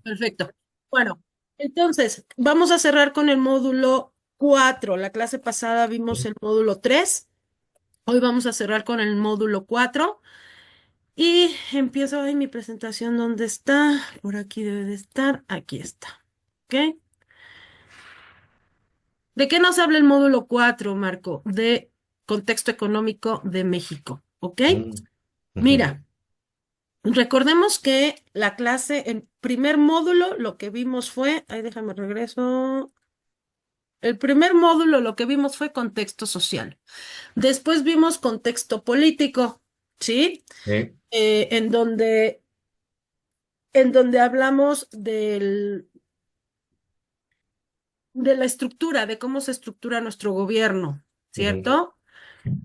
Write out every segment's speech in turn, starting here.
Perfecto. Bueno, entonces, vamos a cerrar con el módulo 4. La clase pasada vimos Sí. el módulo 3. Hoy vamos a cerrar con el módulo 4. Y empiezo ahí mi presentación. ¿Dónde está? Por aquí debe de estar. Aquí está. ¿Ok? ¿De qué nos habla el módulo 4, Marco? De contexto económico de México. ¿Ok? Mm, ujú. Mira, recordemos que la clase, en primer módulo, lo que vimos fue, ahí déjame regreso. El primer módulo lo que vimos fue contexto social. Después vimos contexto político, ¿sí? Sí, En donde hablamos de la estructura, de cómo se estructura nuestro gobierno, ujú. ¿cierto?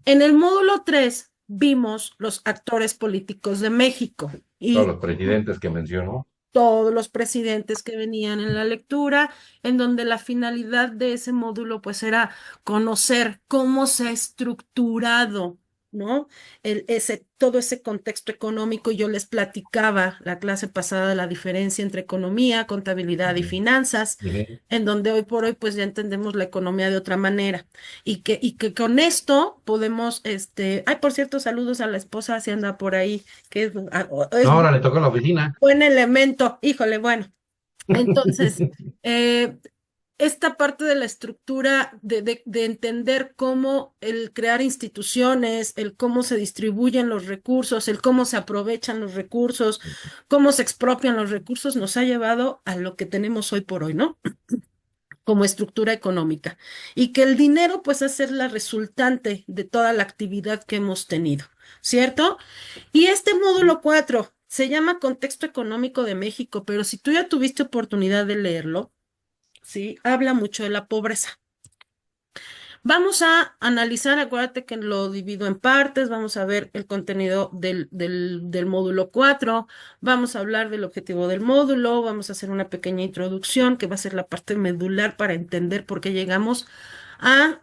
En el módulo 3 vimos los actores políticos de México Todos y los presidentes que mencionó. todos los presidentes que venían en la lectura, en donde la finalidad de ese módulo pues era conocer cómo se ha estructurado, ¿no? Todo ese contexto económico. Yo les platicaba la clase pasada de la diferencia entre economía, contabilidad y Ujú, finanzas, ujú. en donde hoy por hoy pues ya entendemos la economía de otra manera y que con esto podemos, ay, por cierto, saludos a la esposa si anda por ahí, que es Ahora le tocó la oficina. buen elemento, híjole, bueno. Entonces, eh, esta parte de la estructura, de entender cómo el crear instituciones, el cómo se distribuyen los recursos, el cómo se aprovechan los recursos, cómo se expropian los recursos, nos ha llevado a lo que tenemos hoy por hoy, ¿no? Como estructura económica. Y que el dinero, pues, es la resultante de toda la actividad que hemos tenido, ¿cierto? Y este módulo 4 se llama Contexto Económico de México, pero si tú ya tuviste oportunidad de leerlo, ¿sí? Habla mucho de la pobreza. Vamos a analizar, acuérdate que lo divido en partes, vamos a ver el contenido del módulo 4, vamos a hablar del objetivo del módulo, vamos a hacer una pequeña introducción que va a ser la parte medular para entender por qué llegamos a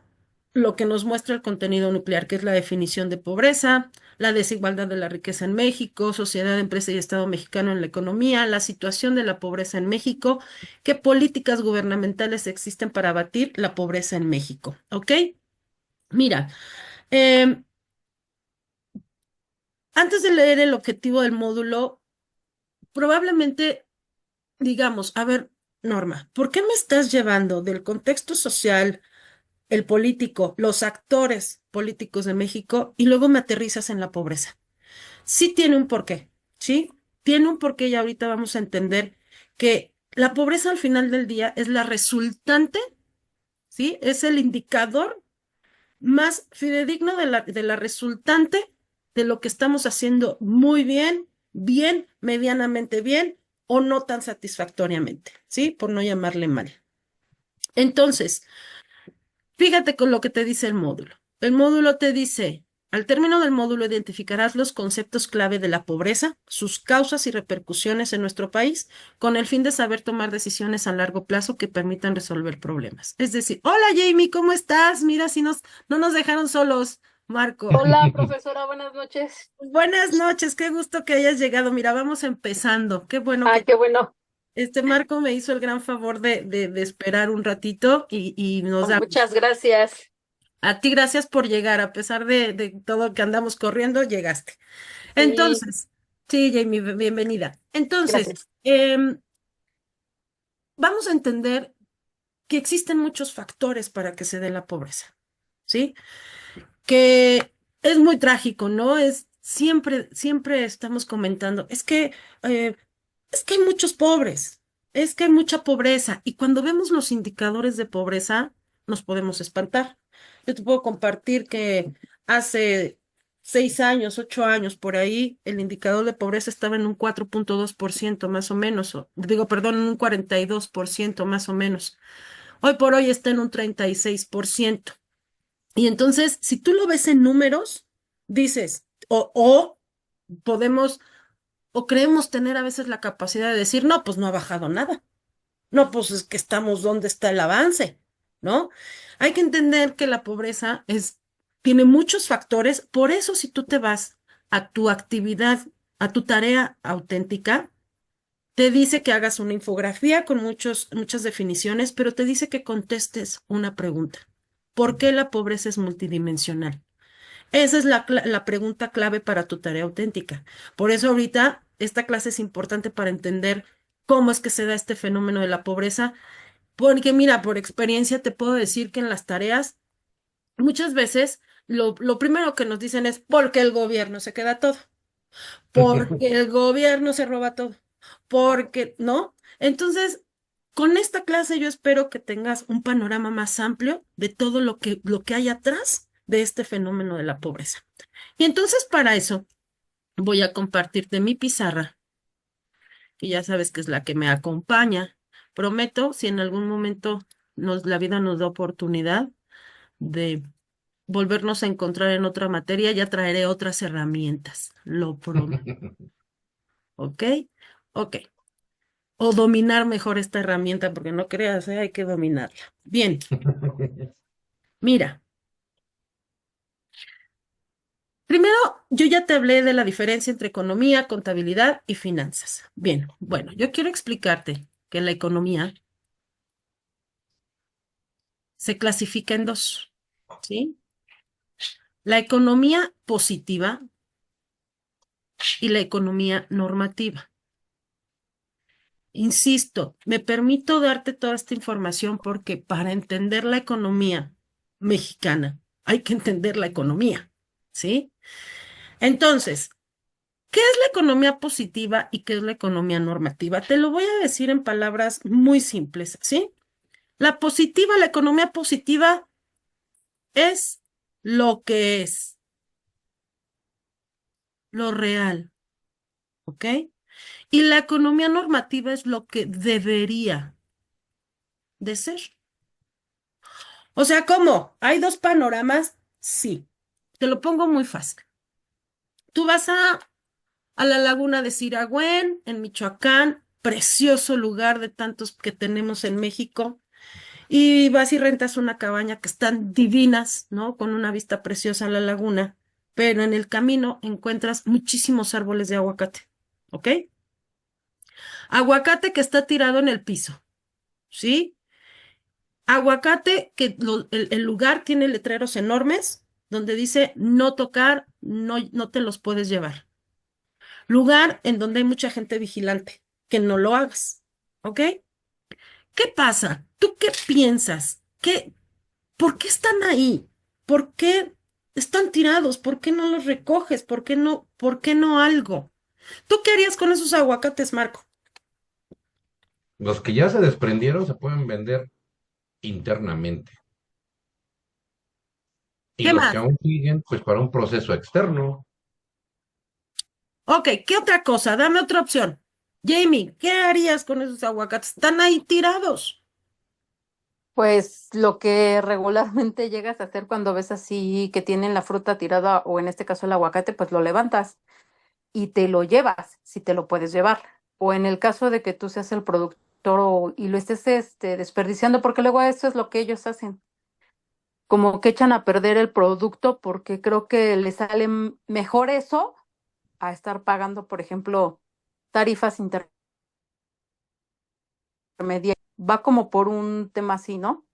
lo que nos muestra el contenido nuclear, que es la definición de pobreza, la desigualdad de la riqueza en México, sociedad, empresa y Estado mexicano en la economía, la situación de la pobreza en México, qué políticas gubernamentales existen para abatir la pobreza en México. ¿Ok? Mira, em, antes de leer el objetivo del módulo, probablemente digamos, a ver, Norma, ¿por qué me estás llevando del contexto social, el político, los actores políticos de México y luego me aterrizas en la pobreza? Sí tiene un porqué, ¿sí? Tiene un porqué y ahorita vamos a entender que la pobreza al final del día es la resultante, ¿sí? Es el indicador más fidedigno de la resultante de lo que estamos haciendo muy bien, bien, medianamente bien o no tan satisfactoriamente, ¿sí? Por no llamarle mal. Entonces, fíjate con lo que te dice el módulo. El módulo te dice, al término del módulo identificarás los conceptos clave de la pobreza, sus causas y repercusiones en nuestro país, con el fin de saber tomar decisiones a largo plazo que permitan resolver problemas. Es decir, hola Jamie, ¿cómo estás? Mira, si no nos dejaron solos, Marco. Hola, profesora, buenas noches. Buenas noches, qué gusto que hayas llegado. Mira, vamos empezando. Qué bueno Ah, que qué bueno. Marco me hizo el gran favor de esperar un ratito y nos da. Muchas gracias. A ti gracias por llegar, a pesar de todo que andamos corriendo, llegaste. Sí, Entonces, sí, Jamie, bienvenida. Entonces, gracias. vamos a entender que existen muchos factores para que se dé la pobreza, ¿sí? Que es muy trágico, ¿no? Siempre estamos comentando, eh, es que hay muchos pobres, es que hay mucha pobreza, y cuando vemos los indicadores de pobreza, nos podemos espantar. Yo te puedo compartir que hace 6 años, 8 años por ahí, el indicador de pobreza estaba en un 4,2% más o menos, digo, perdón, en un 42% más o menos. Hoy por hoy está en un 36%. Y entonces, si tú lo ves en números, dices, o podemos, o creemos tener a veces la capacidad de decir, no, pues no ha bajado nada. No, pues es que estamos donde está el avance, ¿no? Hay que entender que la pobreza tiene muchos factores, por eso si tú te vas a tu actividad, a tu tarea auténtica, te dice que hagas una infografía con muchas definiciones, pero te dice que contestes una pregunta. ¿Por qué la pobreza es multidimensional? Esa es la pregunta clave para tu tarea auténtica. Por eso ahorita esta clase es importante para entender cómo es que se da este fenómeno de la pobreza, porque mira, por experiencia te puedo decir que en las tareas muchas veces lo primero que nos dicen es porque el gobierno se queda todo, porque el gobierno se roba todo, porque, ¿no? Entonces, con esta clase yo espero que tengas un panorama más amplio de todo lo que hay atrás de este fenómeno de la pobreza. Y entonces para eso voy a compartirte mi pizarra, que ya sabes que es la que me acompaña. Prometo, si en algún momento la vida nos da oportunidad de volvernos a encontrar en otra materia, ya traeré otras herramientas, lo prometo. ¿Ok? Ok. O dominar mejor esta herramienta, porque no creas, hay que dominarla. Bien, mira, primero yo ya te hablé de la diferencia entre economía, contabilidad y finanzas. Bien, bueno, yo quiero explicarte que la economía se clasifica en dos, ¿sí? La economía positiva y la economía normativa. Insisto, me permito darte toda esta información porque para entender la economía mexicana hay que entender la economía, ¿sí? Entonces, ¿qué es la economía positiva y qué es la economía normativa? Te lo voy a decir en palabras muy simples, ¿sí? La economía positiva es lo que es, lo real, ¿ok? Y la economía normativa es lo que debería de ser. O sea, ¿cómo? ¿Hay dos panoramas? Sí. Te lo pongo muy fácil. Tú vas a la laguna de Siragüen, en Michoacán, precioso lugar de tantos que tenemos en México, y vas y rentas una cabaña que están divinas, ¿no? Con una vista preciosa a la laguna, pero en el camino encuentras muchísimos árboles de aguacate, ¿ok? Aguacate que está tirado en el piso, ¿sí? Aguacate que el lugar tiene letreros enormes donde dice no tocar, no, no te los puedes llevar. Lugar en donde hay mucha gente vigilante, que no lo hagas, ¿ok? ¿Qué pasa? ¿Tú qué piensas? ¿Por qué están ahí? ¿Por qué están tirados? ¿Por qué no los recoges? ¿Por qué no algo? ¿Tú qué harías con esos aguacates, Marco? Los que ya se desprendieron se pueden vender internamente. Y ¿Qué los que más? aún siguen, pues para un proceso externo. Ok, ¿qué otra cosa? Dame otra opción. Jamie, ¿qué harías con esos aguacates? Están ahí tirados. Pues lo que regularmente llegas a hacer cuando ves así que tienen la fruta tirada, o en este caso el aguacate, pues lo levantas y te lo llevas, si te lo puedes llevar. O en el caso de que tú seas el productor y lo estés desperdiciando, porque luego eso es lo que ellos hacen, como que echan a perder el producto porque creo que les sale mejor eso a estar pagando, por ejemplo, tarifas intermedias. Va como por un tema así, ¿no?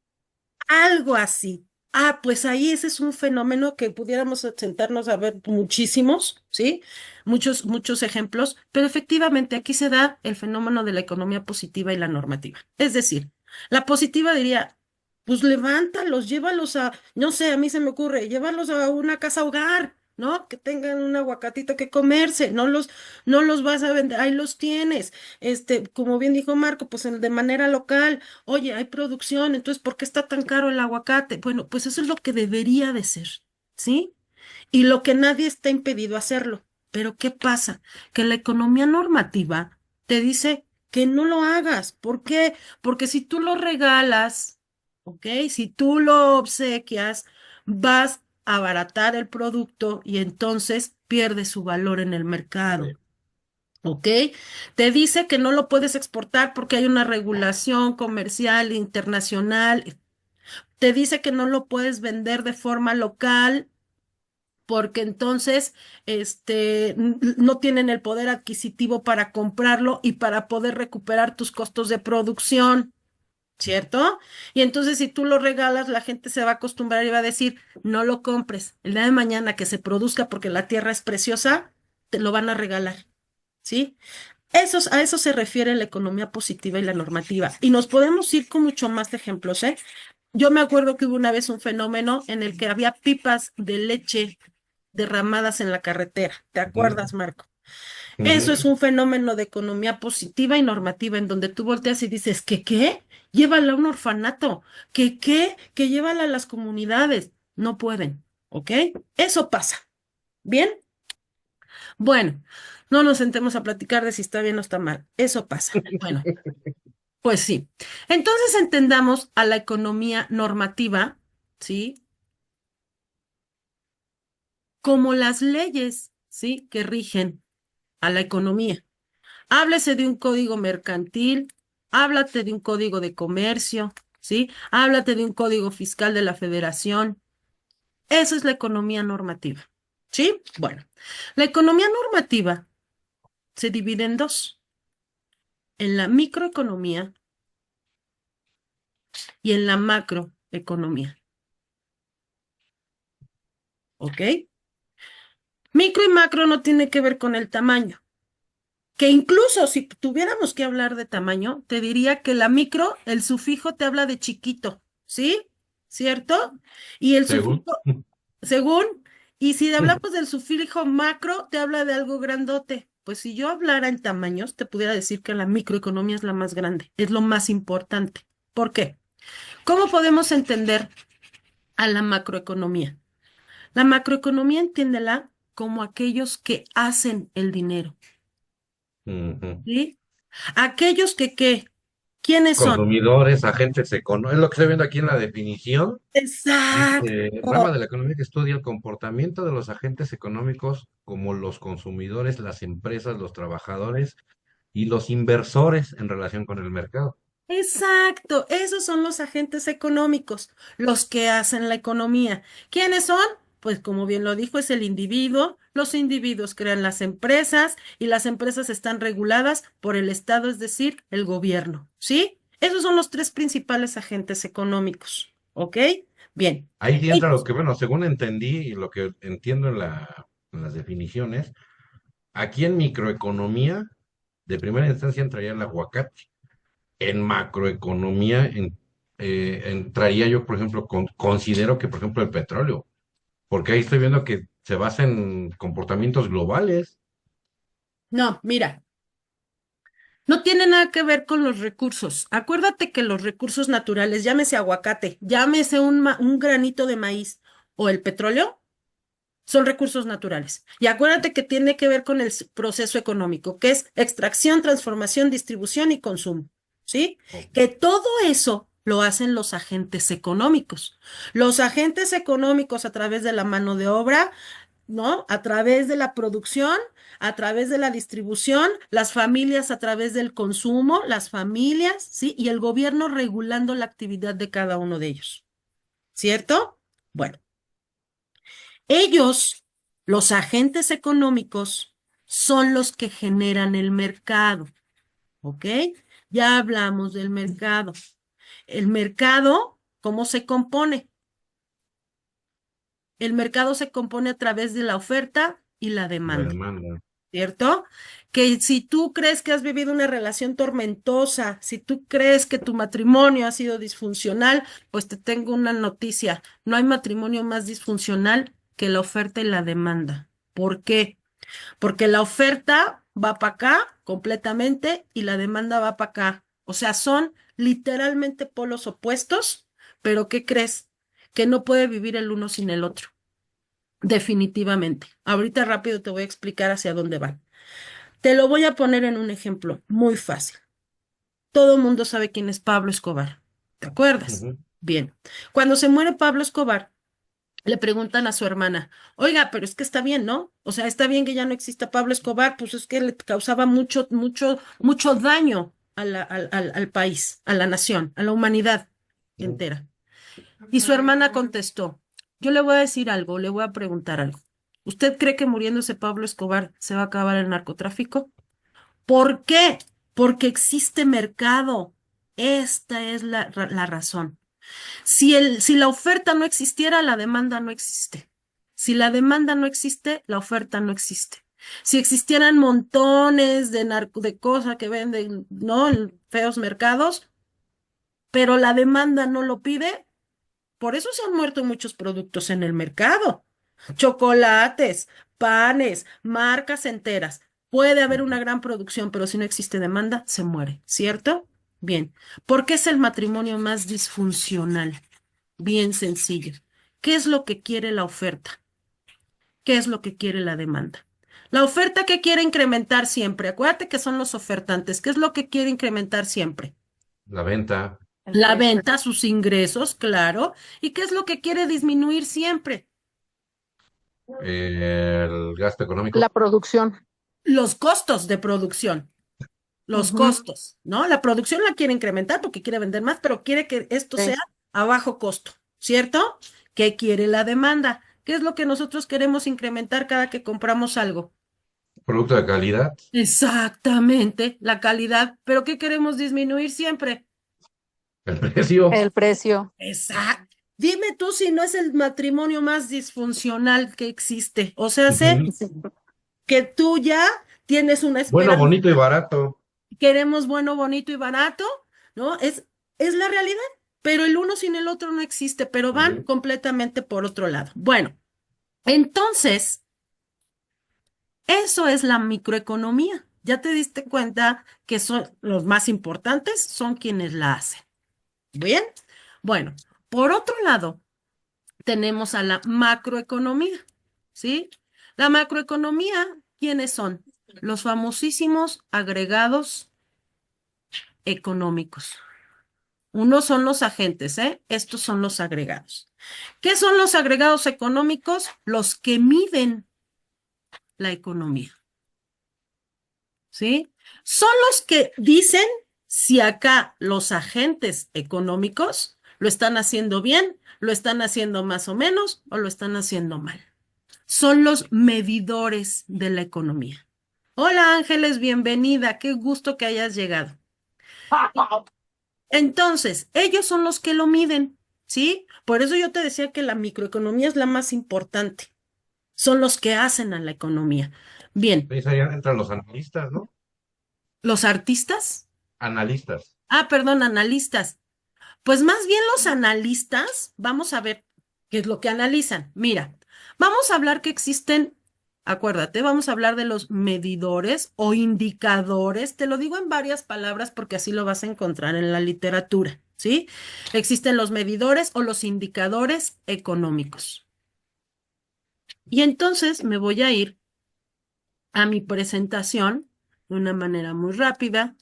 Algo así. Ah, pues ahí ese es un fenómeno que pudiéramos sentarnos a ver muchísimos, ¿sí? Muchos ejemplos, pero efectivamente aquí se da el fenómeno de la economía positiva y la normativa. Es decir, la positiva diría, pues levántalos, llévalos no sé, a mí se me ocurre, llevarlos a una casa hogar, ¿no? Que tengan un aguacatito que comerse, no los vas a vender, ahí los tienes. Como bien dijo Marco, pues de manera local. Oye, hay producción, entonces, ¿por qué está tan caro el aguacate? Bueno, pues eso es lo que debería de ser, ¿sí? Y lo que nadie está impedido hacerlo. Pero ¿qué pasa? Que la economía normativa te dice que no lo hagas. ¿Por qué? Porque si tú lo regalas, ¿ok? Si tú lo obsequias, vas a abaratar el producto y entonces pierde su valor en el mercado. ¿Ok? Te dice que no lo puedes exportar porque hay una regulación comercial internacional. Te dice que no lo puedes vender de forma local porque entonces no tienen el poder adquisitivo para comprarlo y para poder recuperar tus costos de producción, ¿cierto? Y entonces si tú lo regalas, la gente se va a acostumbrar y va a decir, no lo compres. El día de mañana que se produzca porque la tierra es preciosa, te lo van a regalar, ¿sí? A eso se refiere la economía positiva y la normativa. Y nos podemos ir con mucho más ejemplos, ¿eh? Yo me acuerdo que hubo una vez un fenómeno en el que había pipas de leche derramadas en la carretera. ¿Te Ujú, acuerdas, Marco? Eso ujú. es un fenómeno de economía positiva y normativa en donde tú volteas y dices, ¿qué? Llévala a un orfanato. ¿Qué? Que llévala a las comunidades. No pueden, ¿ok? Eso pasa. ¿Bien? Bueno, no nos sentemos a platicar de si está bien o está mal. Eso pasa. Bueno, pues sí. Entonces entendamos a la economía normativa, ¿sí? Como las leyes, ¿sí? Que rigen a la economía. Háblese de un código mercantil, háblate de un código de comercio, ¿sí? Háblate de un código fiscal de la federación. Esa es la economía normativa, ¿sí? Bueno, la economía normativa se divide en dos, en la microeconomía y en la macroeconomía, ¿ok? Micro y macro no tiene que ver con el tamaño, que incluso si tuviéramos que hablar de tamaño, te diría que la micro, el sufijo te habla de chiquito, ¿sí? ¿Cierto? Y el sufijo, Según. según, y si hablamos del sufijo macro, te habla de algo grandote. Pues si yo hablara en tamaños, te pudiera decir que la microeconomía es la más grande, es lo más importante. ¿Por qué? ¿Cómo podemos entender a la macroeconomía? La macroeconomía, entiéndela como aquellos que hacen el dinero, Ujú. ¿sí? Aquellos que, ¿qué? ¿Quiénes son? Consumidores, agentes económicos. Es lo que estoy viendo aquí en la definición. Dice, rama Exacto, de la economía que estudia el comportamiento de los agentes económicos como los consumidores, las empresas, los trabajadores y los inversores en relación con el mercado. exacto. Esos son los agentes económicos, los que hacen la economía. ¿Quiénes son? Pues como bien lo dijo, es el individuo. Los individuos crean las empresas y las empresas están reguladas por el Estado, es decir, el gobierno. ¿Sí? Esos son los tres principales agentes económicos. ¿Ok? Bien. Ahí sí entra lo Ellos- que, bueno, según entendí y lo que entiendo en las definiciones, aquí en microeconomía, de primera instancia entraría el aguacate. En macroeconomía entraría yo, por ejemplo, considero que, por ejemplo, el petróleo, porque ahí estoy viendo que se basa en comportamientos globales. No, mira. No tiene nada que ver con los recursos. Acuérdate que los recursos naturales, llámese aguacate, llámese un granito de maíz o el petróleo, son recursos naturales. Y acuérdate que tiene que ver con el proceso económico, que es extracción, transformación, distribución y consumo. ¿Sí? Que todo eso lo hacen los agentes económicos. Los agentes económicos a través de la mano de obra, ¿no? A través de la producción, a través de la distribución, las familias a través del consumo, las familias, ¿sí? Y el gobierno regulando la actividad de cada uno de ellos. ¿Cierto? Bueno, ellos, los agentes económicos, son los que generan el mercado, ¿ok? Ya hablamos del mercado. El mercado, ¿cómo se compone? El mercado se compone a través de la oferta y la La demanda. demanda. ¿Cierto? Que si tú crees que has vivido una relación tormentosa, si tú crees que tu matrimonio ha sido disfuncional, pues te tengo una noticia. No hay matrimonio más disfuncional que la oferta y la demanda. ¿Por qué? Porque la oferta va para acá completamente y la demanda va para acá. O sea, son literalmente polos opuestos, pero ¿qué crees? Que no puede vivir el uno sin el otro. Definitivamente. Ahorita rápido te voy a explicar hacia dónde van. Te lo voy a poner en un ejemplo muy fácil. Todo el mundo sabe quién es Pablo Escobar. ¿Te acuerdas? Ujú. Bien. Cuando se muere Pablo Escobar, le preguntan a su hermana, oiga, pero es que está bien, ¿no? O sea, está bien que ya no exista Pablo Escobar, pues es que le causaba mucho daño al país, a la nación, a la humanidad entera. Y su hermana contestó, yo le voy a decir algo, le voy a preguntar algo. ¿Usted cree que muriéndose Pablo Escobar se va a acabar el narcotráfico? ¿Por qué? Porque existe mercado. Esta es la razón. Si la oferta no existiera, la demanda no existe. Si la demanda no existe, la oferta no existe. Si existieran montones de cosas que venden, ¿no? En feos mercados, pero la demanda no lo pide, por eso se han muerto muchos productos en el mercado. Chocolates, panes, marcas enteras. Puede haber una gran producción, pero si no existe demanda, se muere, ¿cierto? Bien. ¿Por qué es el matrimonio más disfuncional? Bien sencillo. ¿Qué es lo que quiere la oferta? ¿Qué es lo que quiere la demanda? La oferta que quiere incrementar siempre. Acuérdate que son los ofertantes. ¿Qué es lo que quiere incrementar siempre? La venta, El La precio. venta, sus ingresos, claro. ¿Y qué es lo que quiere disminuir siempre? el gasto La económico. producción. Los costos de producción. Los Ujú. costos, ¿no? La producción la quiere incrementar porque quiere vender más, pero quiere que esto sea Sí. a bajo costo, ¿cierto? ¿Qué quiere la demanda? ¿Qué es lo que nosotros queremos incrementar cada que compramos algo? Producto de calidad. Exactamente, la calidad, pero ¿qué queremos disminuir siempre? El precio. El precio. Exacto. Dime tú si no es el matrimonio más disfuncional que existe. O sea, sé Ujú. Sí. que tú ya tienes una Bueno, esperanza, bonito y barato. queremos bueno, bonito y barato, ¿no? Es la realidad, pero el uno sin el otro no existe, pero van Ujú. completamente por otro lado. Bueno, entonces, eso es la microeconomía. Ya te diste cuenta que son los más importantes, son quienes la hacen. Bien, bueno, por otro lado, tenemos a la macroeconomía, ¿sí? La macroeconomía, ¿quiénes son? Los famosísimos agregados económicos. Unos son los agentes, ¿eh? Estos son los agregados. ¿Qué son los agregados económicos? Los que miden la economía, ¿sí? Son los que dicen si acá los agentes económicos lo están haciendo bien, lo están haciendo más o menos o lo están haciendo mal. Son los medidores de la economía. Hola Ángeles, bienvenida. Qué gusto que hayas llegado. Entonces, ellos son los que lo miden, ¿sí? Por eso yo te decía que la microeconomía es la más importante. Son los que hacen a la economía. Bien, Pues ahí entran los analistas, ¿no? los artistas, Analistas. perdón, analistas. Pues más bien los analistas, vamos a ver qué es lo que analizan. Mira, vamos a hablar que existen, acuérdate, vamos a hablar de los medidores o indicadores. Te lo digo en varias palabras porque así lo vas a encontrar en la literatura, ¿sí? Existen los medidores o los indicadores económicos. Y entonces me voy a ir a mi presentación de una manera muy rápida.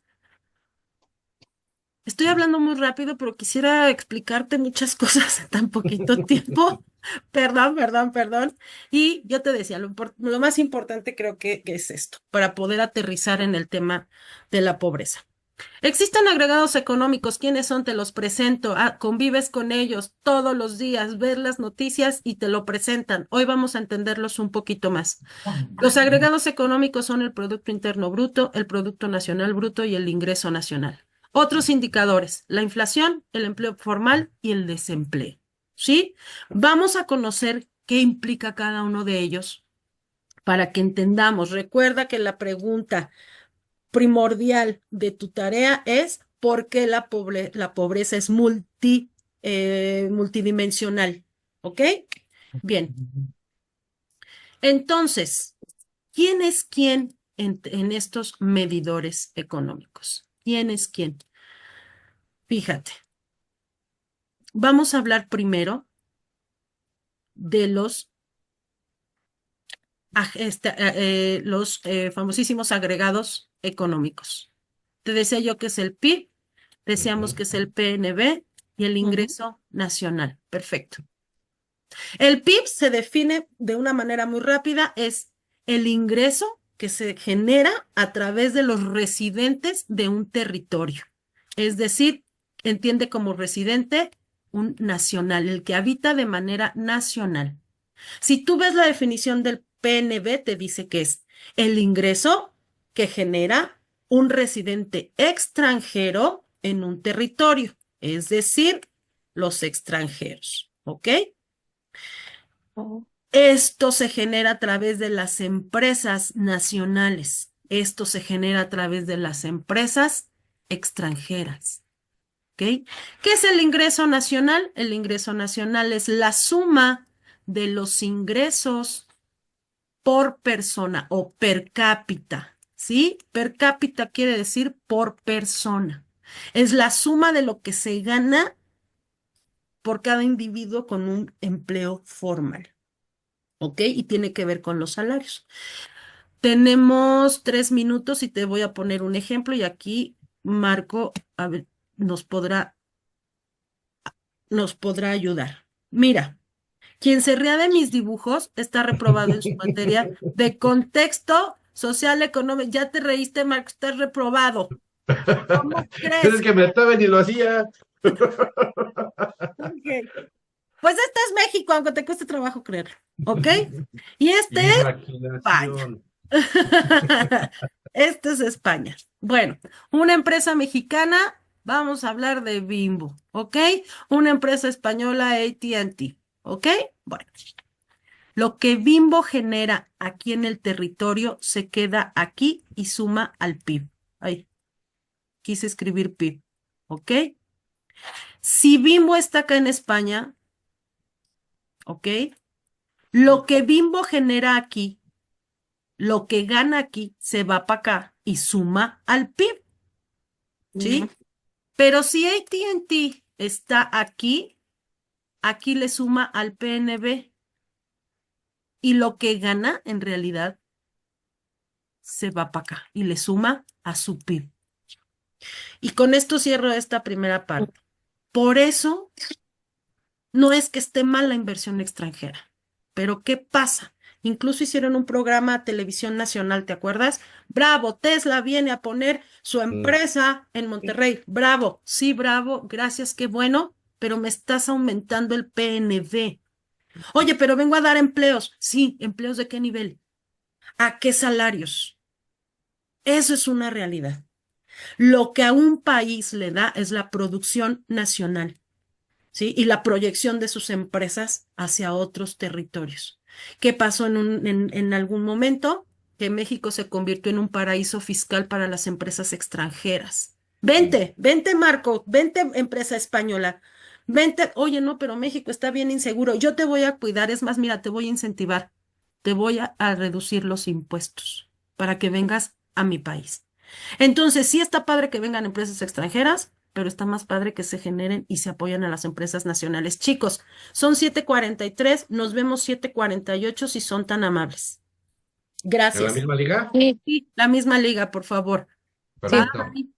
Estoy hablando muy rápido, pero quisiera explicarte muchas cosas en tan poquito tiempo. Perdón, perdón, perdón. Y yo te decía, lo más importante creo que es esto, para poder aterrizar en el tema de la pobreza. Existen agregados económicos. ¿Quiénes son? Te los presento. Convives con ellos todos los días, ves las noticias y te lo presentan. Hoy vamos a entenderlos un poquito más. Los agregados económicos son el Producto Interno Bruto, el Producto Nacional Bruto y el ingreso nacional. Otros indicadores, la inflación, el empleo formal y el desempleo. ¿Sí? Vamos a conocer qué implica cada uno de ellos para que entendamos. Recuerda que la pregunta primordial de tu tarea es por qué la pobreza es multidimensional. ¿Ok? Bien. Entonces, ¿quién es quién en estos medidores económicos? ¿Quién es quién? Fíjate, vamos a hablar primero de los famosísimos agregados económicos. Te decía yo que es el PIB, decíamos Ujú. que es el PNB y el Ujú. ingreso nacional. Perfecto. El PIB se define de una manera muy rápida, es el ingreso que se genera a través de los residentes de un territorio. Es decir, entiende como residente un nacional, el que habita de manera nacional. Si tú ves la definición del PNB te dice que es el ingreso que genera un residente extranjero en un territorio, es decir, los extranjeros, ¿ok? Oh. Esto se genera a través de las empresas nacionales. Esto se genera a través de las empresas extranjeras. ¿Ok? ¿Qué es el ingreso nacional? El ingreso nacional es la suma de los ingresos por persona o per cápita. ¿Sí? Per cápita quiere decir por persona. Es la suma de lo que se gana por cada individuo con un empleo formal. ¿Ok? Y tiene que ver con los salarios. Tenemos 3 minutos y te voy a poner un ejemplo y aquí Marco, a ver, nos podrá ayudar. Mira, quien se ría de mis dibujos está reprobado en su materia de contexto social económico. Ya te reíste, Marco, estás reprobado. ¿Cómo Es crees? que me estaba y lo hacía. Ok. Pues este es México, aunque te cueste trabajo creerlo, ¿ok? Y este es España. Imaginación. Este es España. Bueno, una empresa mexicana, vamos a hablar de Bimbo, ¿ok? Una empresa española, AT&T, ¿ok? Bueno, lo que Bimbo genera aquí en el territorio se queda aquí y suma al PIB. Ay, quise escribir PIB, ¿ok? Si Bimbo está acá en España, ¿ok? Lo que Bimbo genera aquí, lo que gana aquí, se va para acá y suma al PIB, ¿sí? Pero si AT&T está aquí, aquí le suma al PNB y lo que gana en realidad se va para acá y le suma a su PIB. Y con esto cierro esta primera parte. Por eso no es que esté mal la inversión extranjera, pero ¿qué pasa? Incluso hicieron un programa a televisión nacional, ¿te acuerdas? Bravo, Tesla viene a poner su Mm. empresa en Monterrey. Bravo, sí, bravo, gracias, qué bueno, pero me estás aumentando el PNB. Oye, pero vengo a dar empleos. Sí, ¿empleos de qué nivel? ¿A qué salarios? Eso es una realidad. Lo que a un país le da es la producción nacional. ¿Sí? Y la proyección de sus empresas hacia otros territorios. ¿Qué pasó en algún momento? Que México se convirtió en un paraíso fiscal para las empresas extranjeras. Vente, vente, Marco, vente, empresa española. Vente, oye, no, pero México está bien inseguro. Yo te voy a cuidar, es más, mira, te voy a incentivar, te voy a reducir los impuestos para que vengas a mi país. Entonces, sí está padre que vengan empresas extranjeras, pero está más padre que se generen y se apoyen a las empresas nacionales. Chicos, son 7:43, nos vemos 7:48 si son tan amables. ¿En la Gracias. misma liga? Sí, Sí, la misma liga, por favor. sí. Perfecto. Bye.